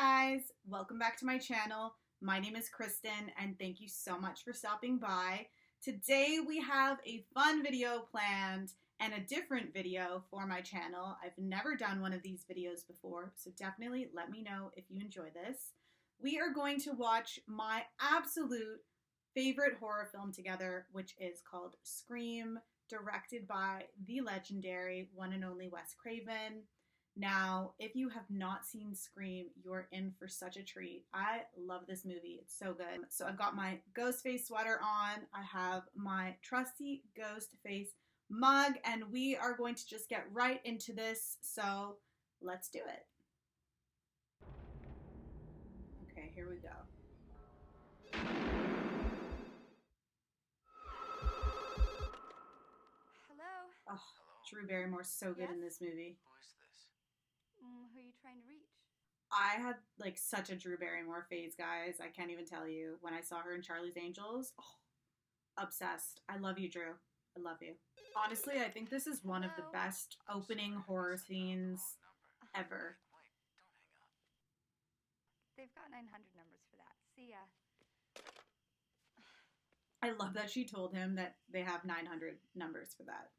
guys, welcome back to my channel. My name is Kristen and thank you so much for stopping by. Today we have a fun video planned and a different video for my channel. I've never done one of these videos before, so definitely let me know if you enjoy this. We are going to watch my absolute favorite horror film together, which is called Scream, directed by the legendary one and only Wes Craven. Now, if you have not seen Scream, you're in for such a treat. I love this movie. It's so good. So I've got my Ghostface sweater on. I have my trusty Ghostface mug, and we are going to just get right into this. So let's do it. Okay, here we go. Hello. Oh, Drew Barrymore's so good in this movie. Who is this? Who are you trying to reach? I had like such a Drew Barrymore phase, guys. I can't even tell you. When I saw her in Charlie's Angels, obsessed. I love you, Drew. I love you. Honestly, I think this is one of the best opening horror scenes ever. Wait, don't hang up. They've got 900 numbers for that. See ya. I love that she told him that they have 900 numbers for that.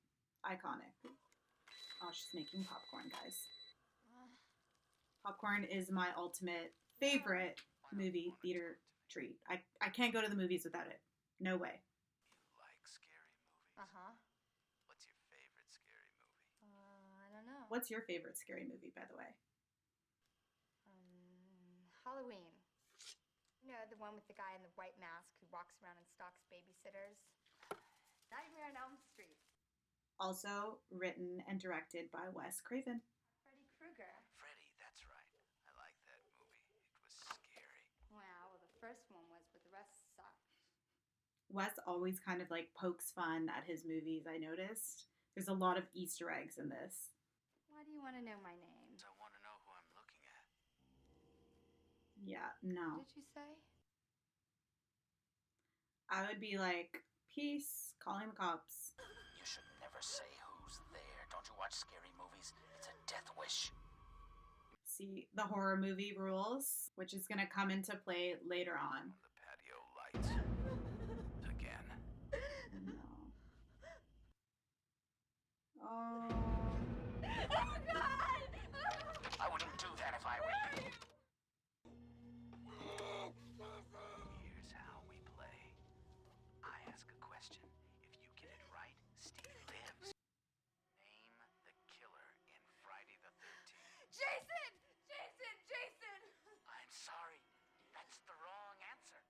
Iconic. Oh, she's making popcorn, guys. Popcorn is my ultimate favorite movie theater treat. I can't go to the movies without it. No way. You like scary movies? Uh-huh. What's your favorite scary movie? I don't know. What's your favorite scary movie, by the way? Halloween. You know, the one with the guy in the white mask who walks around and stalks babysitters. Nightmare on Elm Street. Also written and directed by Wes Craven. Freddy Krueger. Freddy, that's right. I like that movie. It was scary. Wow, well, the first one was, but the rest sucked. Wes always kind of like pokes fun at his movies, I noticed. There's a lot of Easter eggs in this. Why do you want to know my name? So I want to know who I'm looking at. Yeah, no. What did you say? I would be like, peace, calling the cops. You should never say who's there. Don't you watch scary movies? It's a death wish. See, the horror movie rules, which is going to come into play later on. On the patio lights. Again. No. Oh. Oh, God! I wouldn't do that if I were you. Here's how we play. I ask a question. If you get it right, Steve lives. Name the killer in Friday the 13th. Jason! Jason! Jason! I'm sorry. That's the wrong answer.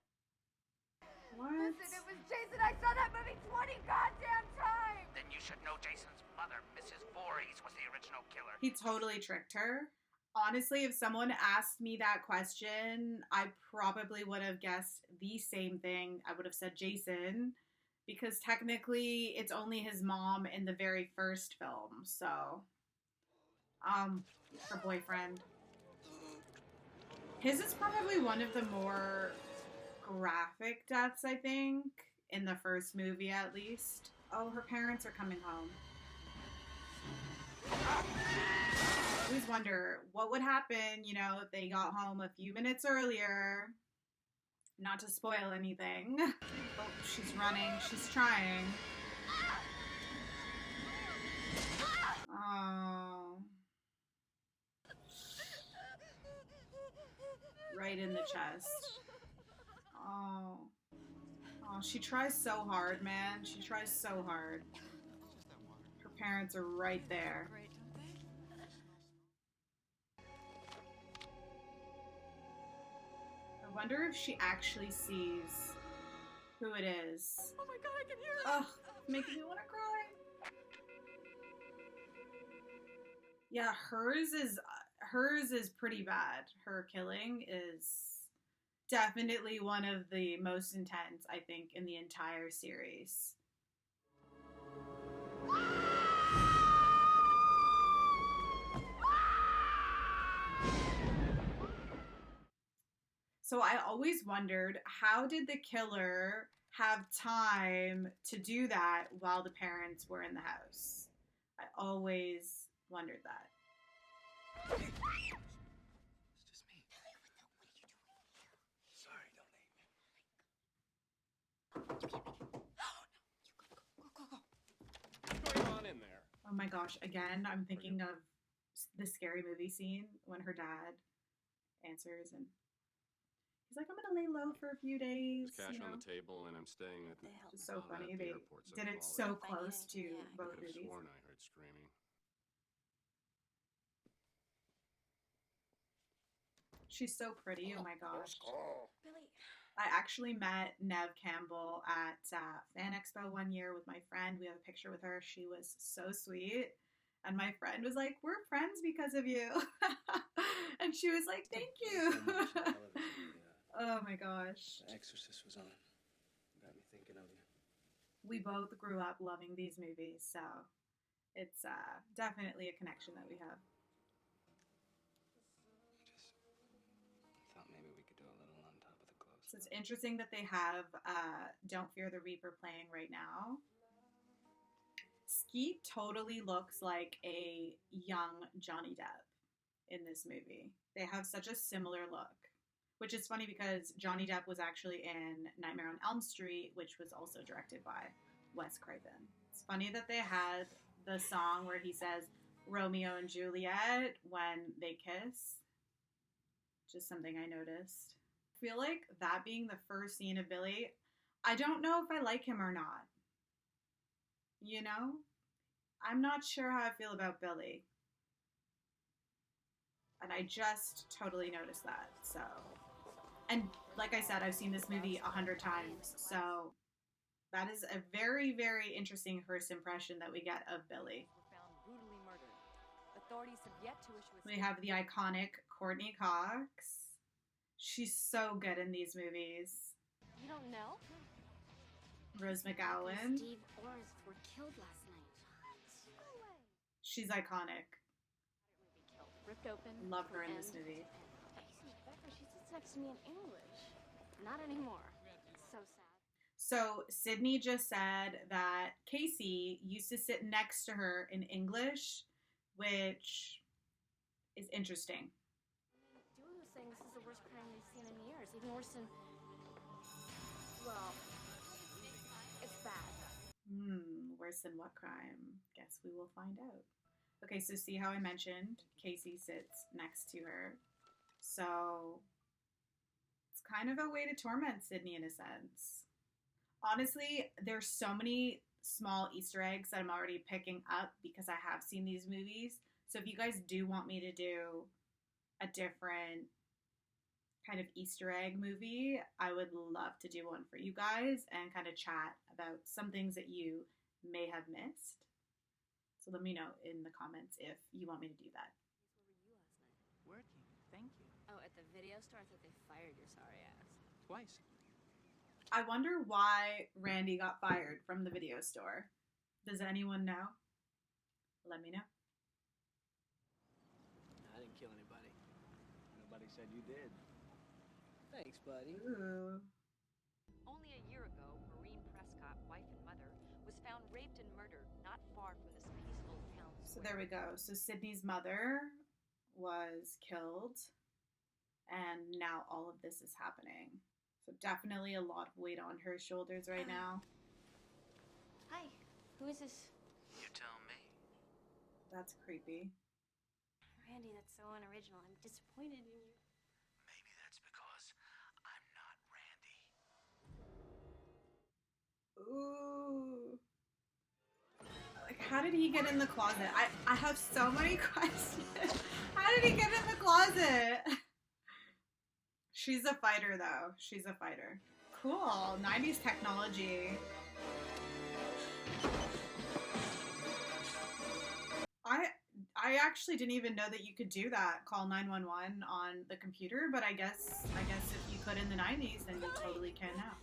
What? Listen, it was Jason. I saw that movie 20 goddamn times! Then you should know Jason's mother, Mrs. Voorhees, was the original killer. He totally tricked her. Honestly, if someone asked me that question, I probably would have guessed the same thing. I would have said Jason, because technically it's only his mom in the very first film. So, her boyfriend. His is probably one of the more graphic deaths, I think, in the first movie at least. Oh, her parents are coming home. I always wonder what would happen, you know, if they got home a few minutes earlier. Not to spoil anything. Oh, she's running. She's trying. Oh. Right in the chest. Oh. Oh, she tries so hard, man. She tries so hard. Her parents are right there. I wonder if she actually sees who it is. Oh my God, I can hear it! Ugh, making me want to cry. Yeah, hers is pretty bad. Her killing is definitely one of the most intense, I think, in the entire series. So I always wondered, how did the killer have time to do that while the parents were in the house? I always wondered that. It's just me. my gosh, again, I'm thinking of the Scary Movie scene when her dad answers and he's like, I'm gonna lay low for a few days. There's cash on the table, and I'm staying at Which is so funny. at the They airport, did it call so close to I both could have movies. sworn I heard screaming. She's so pretty. Oh my gosh. Billy. I actually met Nev Campbell at Fan Expo one year with my friend. We have a picture with her. She was so sweet. And my friend was like, we're friends because of you. And she was like, thank you. So much on television, Oh my gosh. The Exorcist was on. Got me thinking of you. We both grew up loving these movies, so it's definitely a connection that we have. Just thought maybe we could do a little on top of the clothes. So it's interesting that they have Don't Fear the Reaper playing right now. Skeet totally looks like a young Johnny Depp in this movie. They have such a similar look, which is funny because Johnny Depp was actually in Nightmare on Elm Street, which was also directed by Wes Craven. It's funny that they had the song where he says Romeo and Juliet when they kiss. Just something I noticed. I feel like that being the first scene of Billy, I don't know if I like him or not. You know? I'm not sure how I feel about Billy. And I just totally noticed that, so. And like I said, I've seen this movie 100 times, so that is a very, very interesting first impression that we get of Billy. Found brutally murdered. Authorities have yet to issue a We have the iconic Courtney Cox. She's so good in these movies. You don't know? Rose McGowan. Steve Orrs were killed last night. She's iconic. Ripped open. Love her from in this end movie. to end. Becca, she sits next to me in English. Not anymore. So sad. So Sydney just said that Casey used to sit next to her in English, which is interesting. Dewey was saying this is the worst crime we've seen in years. Even worse than... Well, it's bad. Worse than what crime? Guess we will find out. Okay, so see how I mentioned Casey sits next to her. So it's kind of a way to torment Sydney in a sense. Honestly, there's so many small Easter eggs that I'm already picking up because I have seen these movies. So if you guys do want me to do a different kind of Easter egg movie, I would love to do one for you guys and kind of chat about some things that you may have missed. So let me know in the comments if you want me to do that. Where were you last night? Working. Thank you. Oh, at the video store? I thought they fired your sorry ass. Twice. I wonder why Randy got fired from the video store. Does anyone know? Let me know. I didn't kill anybody. Nobody said you did. Thanks, buddy. Ooh. Only a year ago, Maureen Prescott, wife and mother, was found raped and murdered not far from this peaceful town So square. there we go. So Sydney's mother was killed, and now all of this is happening. So definitely a lot of weight on her shoulders right now. Hi, who is this? You tell me. That's creepy. Randy, that's so unoriginal. I'm disappointed in you. Maybe that's because I'm not Randy. Ooh. Like, how did he get in the closet? I have so many questions. How did he get in the closet? She's a fighter, though. She's a fighter. Cool. 90s technology. I actually didn't even know that you could do that. Call 911 on the computer, but I guess if you could in the 90s, then you totally can now.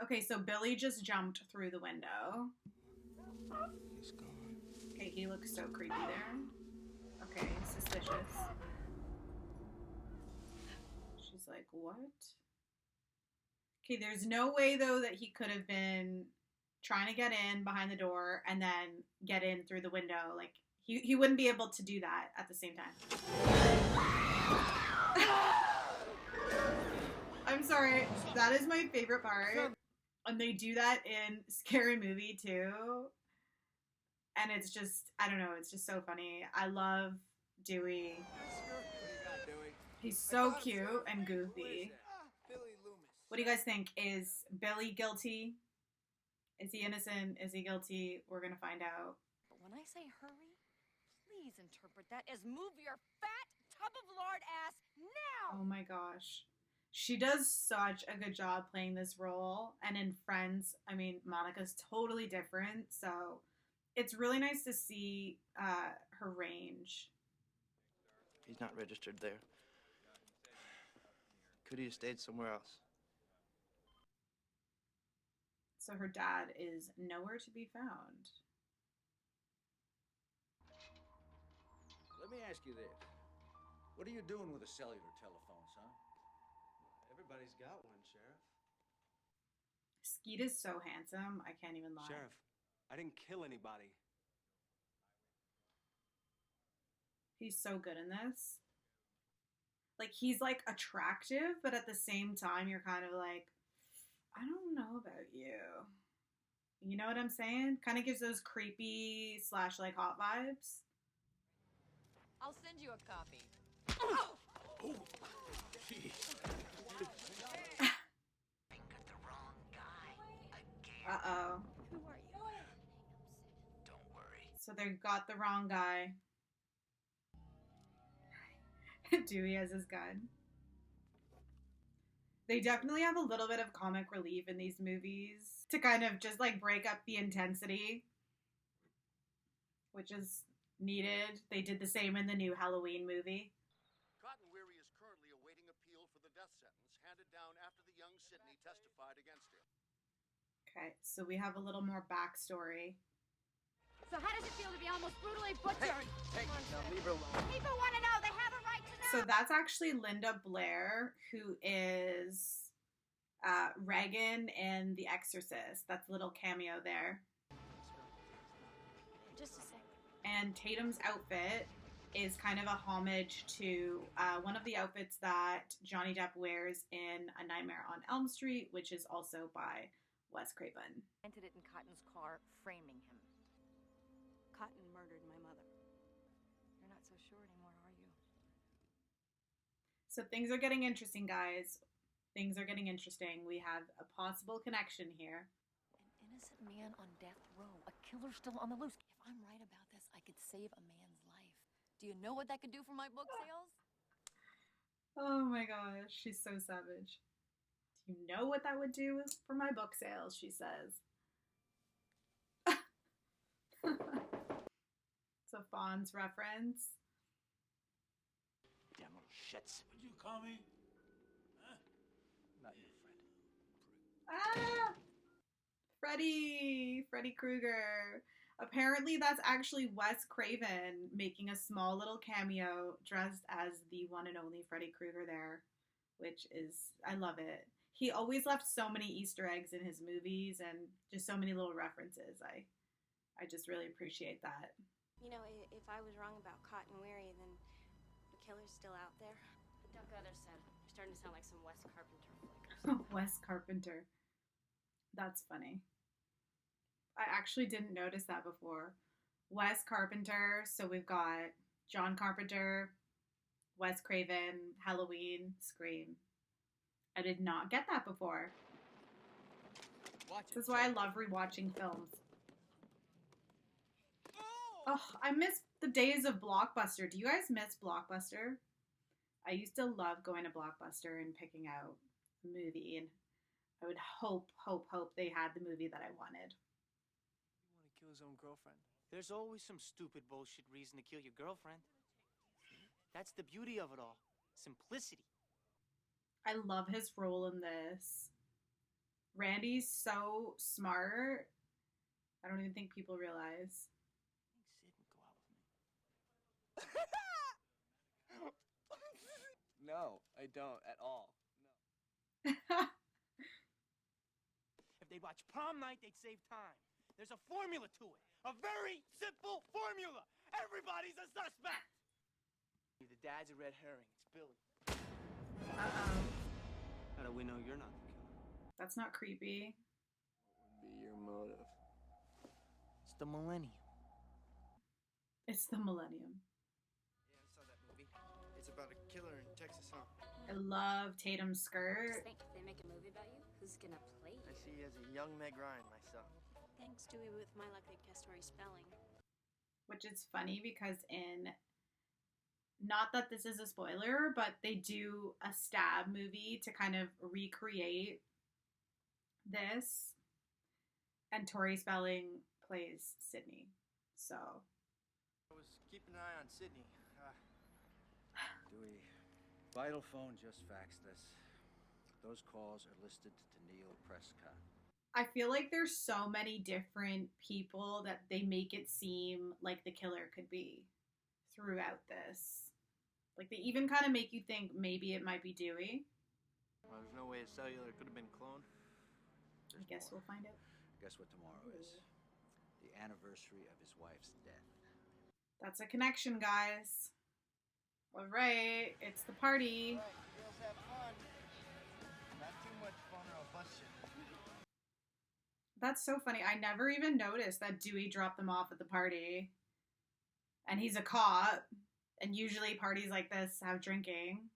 Okay, so Billy just jumped through the window. He's gone. Okay, he looks so creepy there. Okay, suspicious. She's like, what? Okay, there's no way, though, that he could have been trying to get in behind the door and then get in through the window. Like, he wouldn't be able to do that at the same time. I'm sorry. That is my favorite part. And they do that in Scary Movie, too. And it's just, I don't know, it's just so funny. I love Dewey. He's so cute and goofy. What do you guys think? Is Billy guilty? Is he innocent? Is he guilty? We're gonna find out. But when I say hurry, please interpret that as move your fat tub of lard ass now! Oh my gosh. She does such a good job playing this role. And in Friends, I mean, Monica's totally different. So it's really nice to see her range. He's not registered there. Could he have stayed somewhere else? So her dad is nowhere to be found. Let me ask you this. What are you doing with a cellular telephone, son? Everybody's got one, Sheriff. Skeet is so handsome, I can't even lie. Sheriff, I didn't kill anybody. He's so good in this. Like, he's like attractive, but at the same time, you're kind of like, I don't know about you. You know what I'm saying? Kind of gives those creepy / like hot vibes. I'll send you a copy. Fingered the wrong guy again. Uh-oh. Who are you? Don't worry. So they got the wrong guy. Dewey has his gun. They definitely have a little bit of comic relief in these movies to kind of just like break up the intensity, which is needed. They did the same in the new Halloween movie. Cotton Weary is currently awaiting appeal for the death sentence handed down after the young Sidney testified against him. Okay, so we have a little more backstory. So how does it feel to be almost brutally butchered? Hey, now leave her alone. People want to know. They have a right to know. So that's actually Linda Blair, who is Regan in The Exorcist. That's a little cameo there. Just a sec. And Tatum's outfit is kind of a homage to one of the outfits that Johnny Depp wears in A Nightmare on Elm Street, which is also by Wes Craven. Planted it in Cotton's car, framing him. Cotton murdered my mother. You're not so sure anymore, are you? So things are getting interesting, guys. Things are getting interesting. We have a possible connection here. An innocent man on death row. A killer still on the loose. If I'm right about this, I could save a man's life. Do you know what that could do for my book sales? Oh my gosh, she's so savage. Do you know what that would do for my book sales, she says. It's a Fonz reference. Damn little shits. What'd you call me? Huh? Not your friend. Ah! Freddy Krueger. Apparently that's actually Wes Craven making a small little cameo dressed as the one and only Freddy Krueger there, which is, I love it. He always left so many Easter eggs in his movies and just so many little references. I just really appreciate that. You know, if I was wrong about Cotton Weary, then the killer's still out there. Duck others said. You're starting to sound like some Wes Carpenter flick. Wes Carpenter. That's funny. I actually didn't notice that before. Wes Carpenter. So we've got John Carpenter, Wes Craven, Halloween, Scream. I did not get that before. This is why I love rewatching films. Oh, I miss the days of Blockbuster. Do you guys miss Blockbuster? I used to love going to Blockbuster and picking out a movie, and I would hope they had the movie that I wanted. You want to kill his own girlfriend? There's always some stupid bullshit reason to kill your girlfriend. That's the beauty of it all. Simplicity. I love his role in this. Randy's so smart. I don't even think people realize. Sid would go out with me. No, I don't at all. If they'd watch prom night, they'd save time. There's a formula to it. A very simple formula. Everybody's a suspect. The dad's a red herring. It's Billy. Uh-oh. How do we know you're not the killer? That's not creepy. What would be your motive? It's the millennium. It's the millennium. Yeah, I saw that movie. It's about a killer in Texas, huh? I love Tatum's Just skirt. think, if they make a movie about you, who's gonna play you? I see you as a young Meg Ryan myself. Thanks, Dewey. With my luck, they'd guess Tori Spelling. Which is funny because in, not that this is a spoiler, but they do a stab movie to kind of recreate this. And Tori Spelling plays Sydney. So. I was keeping an eye on Sydney. Dewey, Vital Phone just faxed this. Those calls are listed to Neil Prescott. I feel like there's so many different people that they make it seem like the killer could be throughout this. Like they even kind of make you think maybe it might be Dewey. Well, there's no way a cellular could have been cloned. I guess we'll find out. Guess what tomorrow is? The anniversary of his wife's death. That's a connection, guys. All right, it's the party. Right, girls have fun. Not too much fun or I'll bust you. That's so funny. I never even noticed that Dewey dropped them off at the party. And he's a cop. And usually parties like this have drinking.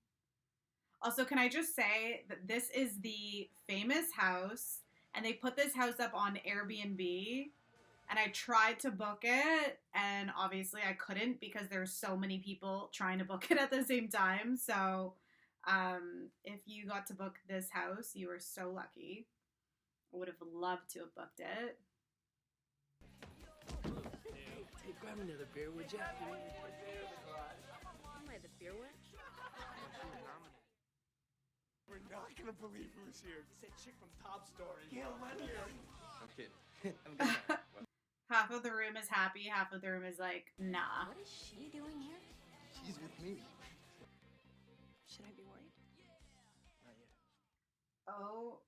Also, can I just say that this is the famous house. And they put this house up on Airbnb. And I tried to book it. And obviously I couldn't because there's so many people trying to book it at the same time. So if you got to book this house, you were so lucky. I would have loved to have booked it. Hey, grab another beer, would you? Am I the beer witch? We're not gonna believe who's here. It's that chick from Top Story. Gail Lanier. I'm kidding. I'm good. Half of the room is happy, half of the room is like, nah. What is she doing here? She's with me. Should I be worried? Not yet. Oh.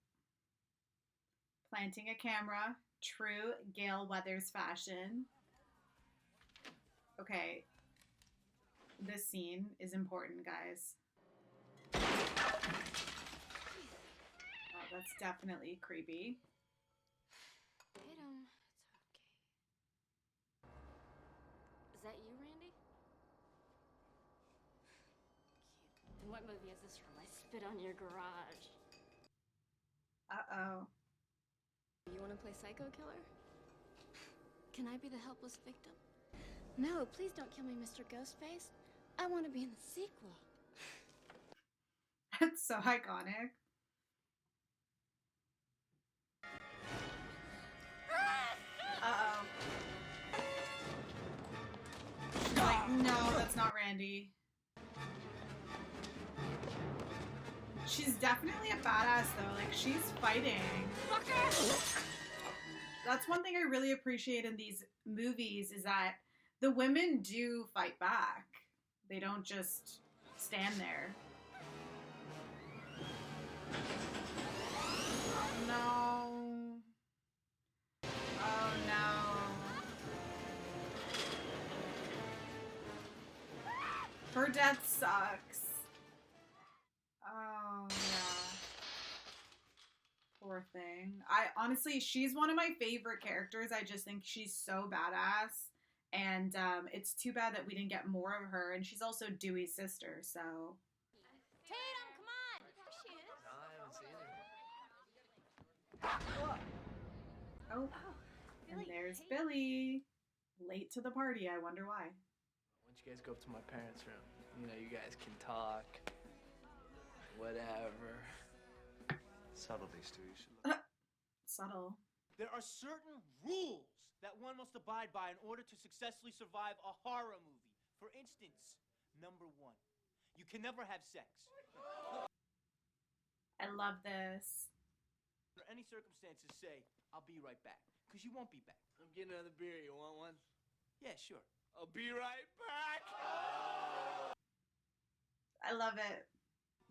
Planting a camera. True Gale Weathers fashion. Okay. This scene is important, guys. Oh, that's definitely creepy. Tatum, it's okay. Is that you, Randy? Cute. And what movie is this from? I spit on your garage. Uh-oh. You want to play psycho killer? Can I be the helpless victim? No, please don't kill me, Mr. Ghostface. I want to be in the sequel. That's so iconic. Uh-oh. She's like, no, that's not Randy. She's definitely a badass, though. Like, she's fighting. That's one thing I really appreciate in these movies is that the women do fight back. They don't just stand there. Oh, no. Oh, no. Her death sucks. Oh, yeah. Poor thing. Honestly, she's one of my favorite characters. I just think she's so badass. And it's too bad that we didn't get more of her. And she's also Dewey's sister, so. Tatum, come on! There she is. No, I haven't seen her. Oh, and there's Billy. Late to the party. I wonder why. Why don't you guys go up to my parents' room? You know, you guys can talk. Whatever. Subtleties too. You should look. Subtle. There are certain rules that one must abide by in order to successfully survive a horror movie. For instance, number 1, you can never have sex. I love this. Under any circumstances, say, I'll be right back. Because you won't be back. I'm getting another beer. You want one? Yeah, sure. I'll be right back. I love it.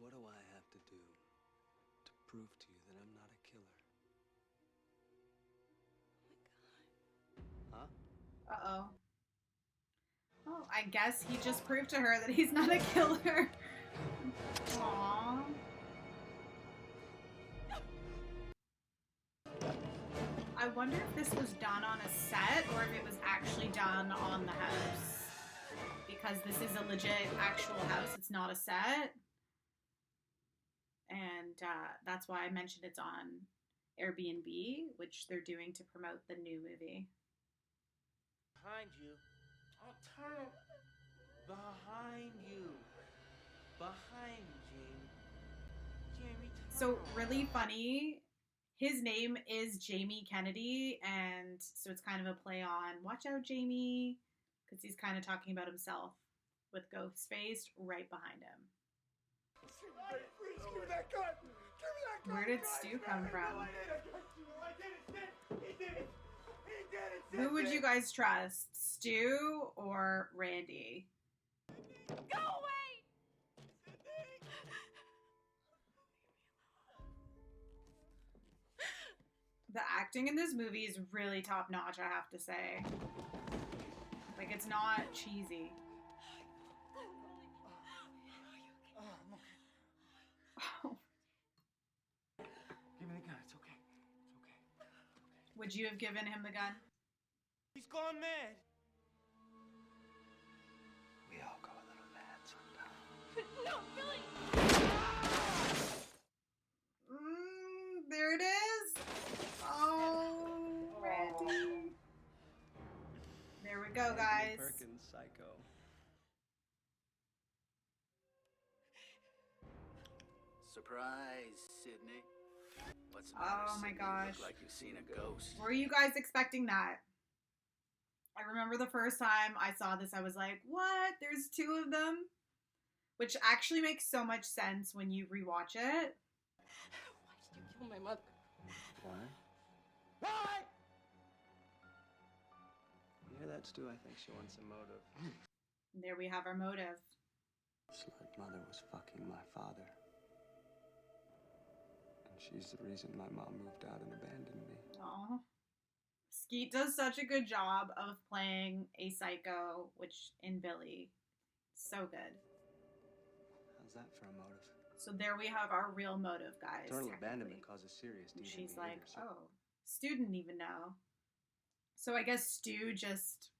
What do I have to do to prove to you that I'm not a killer? Huh? Uh-oh. Oh, I guess he just proved to her that he's not a killer. Aww. I wonder if this was done on a set or if it was actually done on the house. because this is a legit actual house. It's not a set. And that's why I mentioned it's on Airbnb, which they're doing to promote the new movie. Behind you. Oh, turn behind you. Behind Jamie. Jamie, turn So really funny. His name is Jamie Kennedy, and so it's kind of a play on "Watch out, Jamie," because he's kind of talking about himself with Ghostface right behind him. Give me that gun! Give me that gun! Where did Stu come from? He did it! Who would you guys trust, Stu or Randy? Go away! The acting in this movie is really top notch, I have to say. Like, it's not cheesy. Oh. Give me the gun. It's okay. It's okay. Would you have given him the gun? He's gone mad. We all go a little mad sometimes. No, Billy! There it is. Oh, Randy. There we go, guys. Perkins, Psycho. Surprise, Sydney. What's the matter, Oh my Sydney? gosh. Look like you've seen a ghost. Were you guys expecting that? I remember the first time I saw this, I was like, what? There's two of them? Which actually makes so much sense when you rewatch it. Why did you kill my mother? Why? Why? You hear that, Stu? I think she wants a motive. And there we have our motive. Slut mother was fucking my father. And she's the reason my mom moved out and abandoned me. Aw. Skeet does such a good job of playing a psycho, which in Billy, so good. How's that for a motive? So there we have our real motive, guys. Total technically. abandonment causes serious And deviant she's like, behavior, so- oh, Stu didn't even know. So I guess Stu just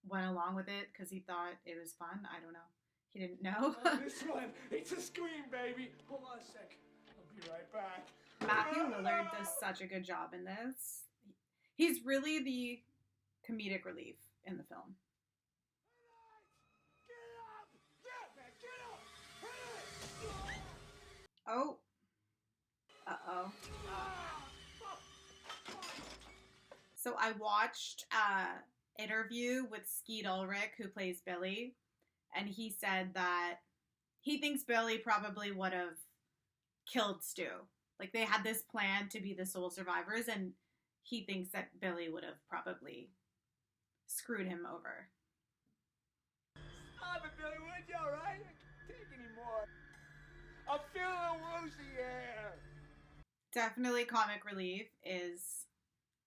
went along with it because he thought it was fun. I don't know. He didn't know. This one, it's a scream, baby. Hold on a sec. I'll be right back. Matthew Lillard does such a good job in this. He's really the comedic relief in the film. Oh. Uh-oh. So I watched an interview with Skeet Ulrich, who plays Billy, and he said that he thinks Billy probably would have killed Stu. Like, they had this plan to be the sole survivors, and he thinks that Billy would have probably screwed him over. Stop it, Billy, would you, all right? I can't take anymore. I'm feeling a little woozy here. Definitely comic relief is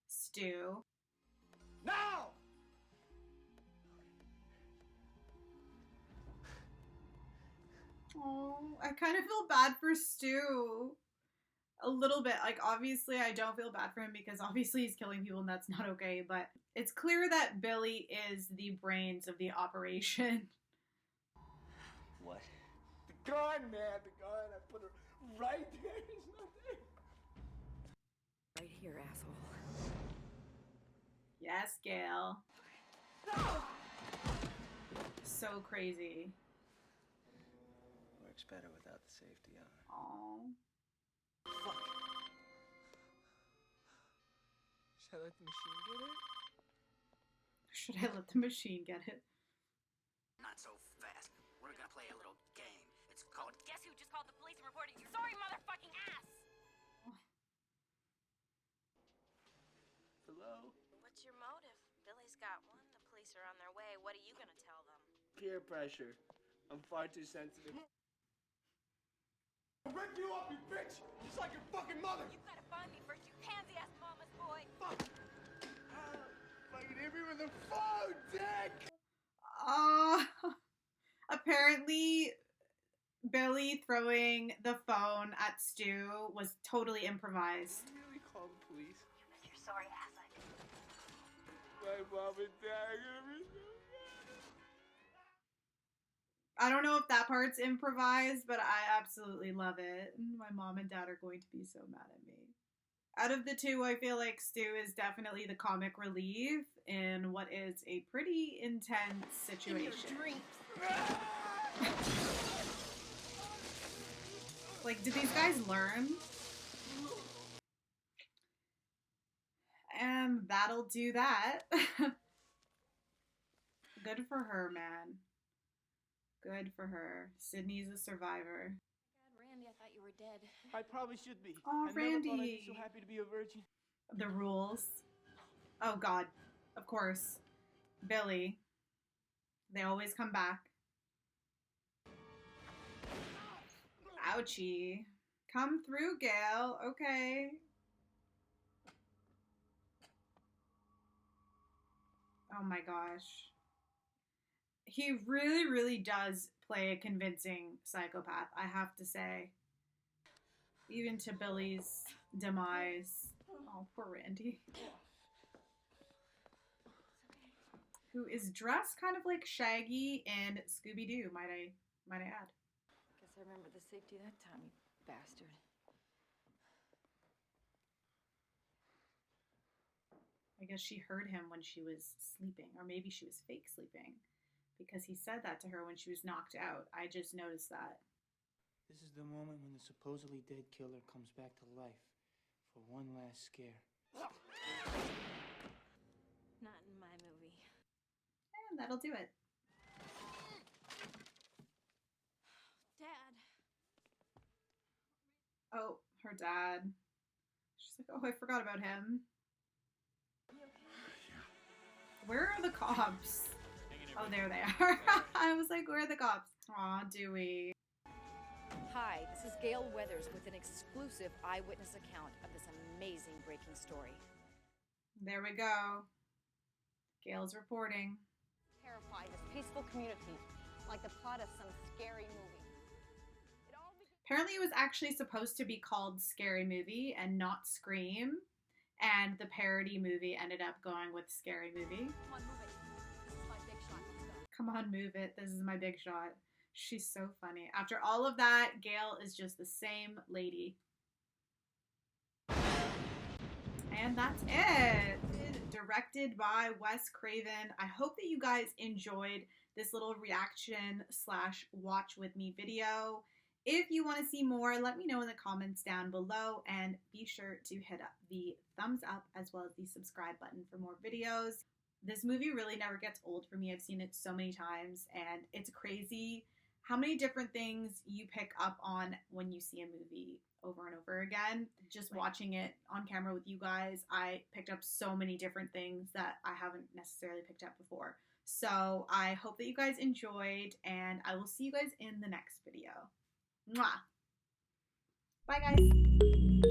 Stu. Now! Oh, I kind of feel bad for Stu. A little bit. Like, obviously, I don't feel bad for him because obviously he's killing people and that's not okay, but it's clear that Billy is the brains of the operation. What? The gun, man, the gun. I put her right there. It's not there. Right here, asshole. Yes, Gail. So crazy. Works better without the safety on. Aww. Fuck. Should I let the machine get it? Should I let the machine get it? Not so fast. We're gonna play a little game. It's called Guess who just called the police and reported you? Sorry, motherfucking ass! Hello? What's your motive? Billy's got one. The police are on their way. What are you gonna tell them? Peer pressure. I'm far too sensitive. I'll rip you up, you bitch! Just like your fucking mother! You gotta find me first, you pansy-ass mama's boy! Fuck! Fucking hit me with a phone, dick! Apparently, Billy throwing the phone at Stu was totally improvised. Did you really call the police? You missed your sorry ass, I can. My mom and dad are gonna be so I don't know if that part's improvised, but I absolutely love it. My mom and dad are going to be so mad at me. Out of the two, I feel like Stu is definitely the comic relief in what is a pretty intense situation. Like, did these guys learn? And that'll do that. Good for her, man. Good for her. Sydney's a survivor. God, Randy, I thought you were dead. I probably should be. Aw, I never thought I'd be Randy. so happy to be a virgin. The rules. Oh, God. Of course. Billy. They always come back. Ouchie. Come through, Gail. Okay. Oh my gosh. He really, really does play a convincing psychopath, I have to say. Even to Billy's demise. Oh, poor Randy. Who is dressed kind of like Shaggy and Scooby-Doo, might I add. Guess I remember the safety that time, you bastard. I guess she heard him when she was sleeping, or maybe she was fake sleeping, because he said that to her when she was knocked out. I just noticed that. This is the moment when the supposedly dead killer comes back to life for one last scare. Not in my movie. And that'll do it. Dad. Oh, her dad. She's like, oh, I forgot about him. Where are the cops? Oh, there they are. I was like, where are the cops? Aw, Dewey. Hi, this is Gail Weathers with an exclusive eyewitness account of this amazing breaking story. There we go. Gail's reporting. Terrify this peaceful community like the plot of some scary movie. Apparently it was actually supposed to be called Scary Movie and not Scream. And the parody movie ended up going with Scary Movie. Come on, move it. This is my big shot. Let's go. Come on, move it. This is my big shot. She's so funny. After all of that, Gail is just the same lady. And that's it. Directed by Wes Craven. I hope that you guys enjoyed this little reaction / watch with me video. If you want to see more, let me know in the comments down below, and be sure to hit up the thumbs up as well as the subscribe button for more videos. This movie really never gets old for me. I've seen it so many times, and it's crazy how many different things you pick up on when you see a movie over and over again. Just watching it on camera with you guys, I picked up so many different things that I haven't necessarily picked up before. So I hope that you guys enjoyed, and I will see you guys in the next video. Mwah! Bye, guys.